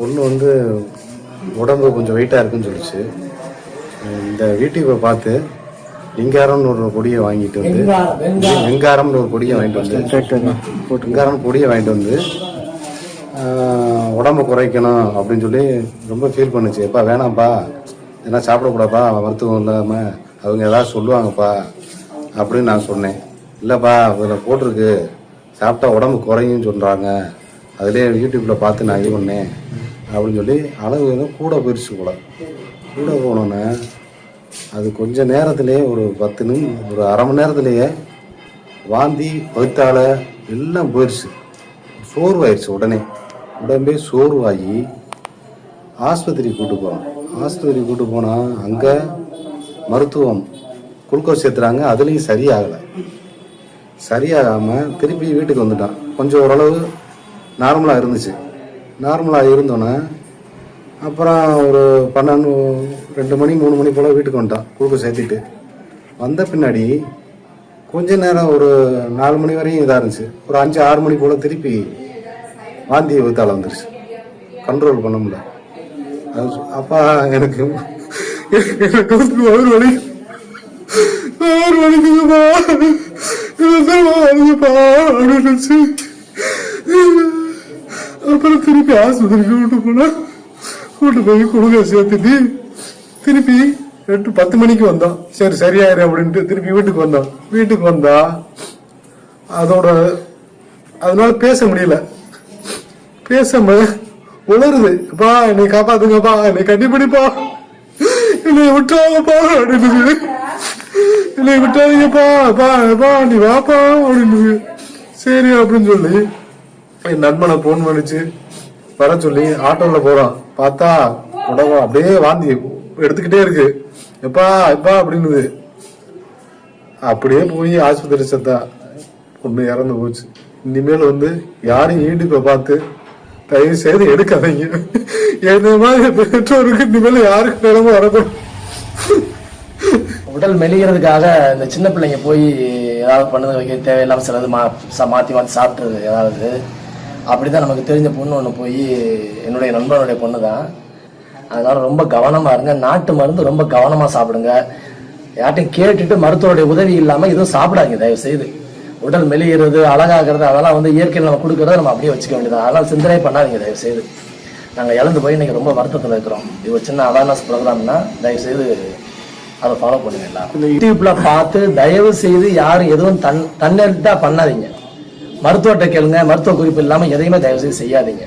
பொண்ணு வந்து உடம்பு கொஞ்சம் வெயிட்டாக இருக்குன்னு சொல்லிச்சு. இந்த யூடியூப்பை பார்த்து லிங்காரம்னு ஒரு பொடியை வாங்கிட்டு வந்து வெங்காரம்னு ஒரு பொடியை வாங்கிட்டு வந்து வெங்காரம் பொடியை வாங்கிட்டு வந்து உடம்பு குறைக்கணும் அப்படின்னு சொல்லி ரொம்ப ஃபீல் பண்ணுச்சு. எப்பா வேணாம்ப்பா, ஏன்னா சாப்பிடக்கூடாப்பா, மருத்துவம் இல்லாமல் அவங்க ஏதாவது சொல்லுவாங்கப்பா அப்படின்னு நான் சொன்னேன். இல்லைப்பா, அதில் போட்டிருக்கு சாப்பிட்டா உடம்பு குறையும் சொல்கிறாங்க, அதிலே யூடியூப்பில் பார்த்து நான் இது பண்ணேன் அப்படின்னு சொல்லி அளவு எதுவும் கூட போயிடுச்சு போல. கூட போனோன்னே அது கொஞ்சம் நேரத்திலே ஒரு 10 நிமிஷம் ஒரு அரை மணி நேரத்துலேயே வாந்தி வயிற்றால எல்லாம் போயிடுச்சு. சோர்வாயிடுச்சு, உடம்பே சோர்வாகி ஆஸ்பத்திரிக்கு கூப்பிட்டு போகிறோம். ஆஸ்பத்திரிக்கு கூப்பிட்டு போனால் அங்கே மருத்துவம் குளுக்கோஸ் சேர்த்துறாங்க, அதுலேயும் சரியாகாமல் திருப்பி வீட்டுக்கு வந்துட்டான். கொஞ்சம் ஓரளவு நார்மலாக இருந்துச்சு. நார்மலாக இருந்தோன்னே அப்புறம் ஒரு 12 2 மணி 3 மணி போல் வீட்டுக்கு வந்துட்டான் குளுக்கோஸ் சேர்த்திட்டு. வந்த பின்னாடி கொஞ்ச நேரம் ஒரு 4 மணி வரையும் இதாக இருந்துச்சு. ஒரு 5-6 மணி போல் திருப்பி வாந்தி வயிற்றால வந்துருச்சு. கண்ட்ரோல் பண்ண முடியல. அப்பா எனக்கு வயிறு வலிக்குதுப்பா அப்படின்னு. அப்புறம் திருப்பி ஆஸ்பத்திரிக்கு கூட்டு போய் குளுக்கோஸ் சேர்த்துட்டு திருப்பி 8-10 மணிக்கு வந்தோம். சரியாயிரு அப்படின்ட்டு திருப்பி வீட்டுக்கு வந்தா அதனால பேச முடியல. பேசாம உளருது, அப்பா என்னை காப்பாத்துங்கப்பா, என்னை கண்டிப்படிப்பா, என்னை விட்டுறாங்கப்பா அப்படின்னு, என்னை விட்டாதீங்கப்பா, அப்பா நீ வாப்பா அப்படின்னு. சரி அப்படின்னு சொல்லி என் நண்பனை போன் பண்ணிச்சு வர சொல்லி ஆட்டோவில் போறான். பார்த்தா உடம்பு அப்படியே வாந்தி எடுத்துக்கிட்டே இருக்கு. எப்பா அப்படின்னு அப்படியே போய் ஆஸ்பத்திரி செத்தா பொண்ணு இறந்து போச்சு. இனிமேல் வந்து யாரும் யூடியூப்பை பார்த்து தயவு செய்து எடுக்காதீங்க. என்ன மாதிரி பெற்றோருக்கு இனிமேல் யாருக்கு நிலமும் வரக்கூடும். உடல் மெலிகிறதுக்காக இந்த சின்ன பிள்ளைங்க போய் ஏதாவது பண்ணது வைக்க தேவையில்லாமல் சிலது மாற்றி சாப்பிட்றது ஏதாவது அப்படிதான் நமக்கு தெரிஞ்ச பொண்ணு ஒன்று போய் என்னுடைய நண்பனுடைய பொண்ணு தான். அதனால ரொம்ப கவனமாக இருங்க. நாட்டு மருந்து ரொம்ப கவனமாக சாப்பிடுங்க. யார்ட்டையும் கேட்டுட்டு மருத்துவருடைய உதவி இல்லாமல் எதுவும் சாப்பிடாதீங்க தயவு செய்து. உடல் மெலிகிறது அழகாகிறது அதெல்லாம் வந்து இயற்கையில் நம்ம கொடுக்கறத நம்ம அப்படியே வச்சுக்க வேண்டியது. அதெல்லாம் சிந்தனை பண்ணாதீங்க தயவு செய்து. நாங்கள் இழந்து போய் இன்னைக்கு ரொம்ப வருத்தத்தில் இருக்கிறோம். இது ஒரு சின்ன அவேர்னஸ் ப்ரோக்ராம்னா தயவு செய்து அதை ஃபாலோ பண்ணுங்க. எல்லாரும் யூடியூப்ல பார்த்து தயவு செய்து யாரும் எதுவும் தன்னெழுத்தா பண்ணாதீங்க. மருத்துவர்கிட்ட கேளுங்க. மருத்துவ குறிப்பு இல்லாமல் எதையுமே தயவு செய்து செய்யாதீங்க.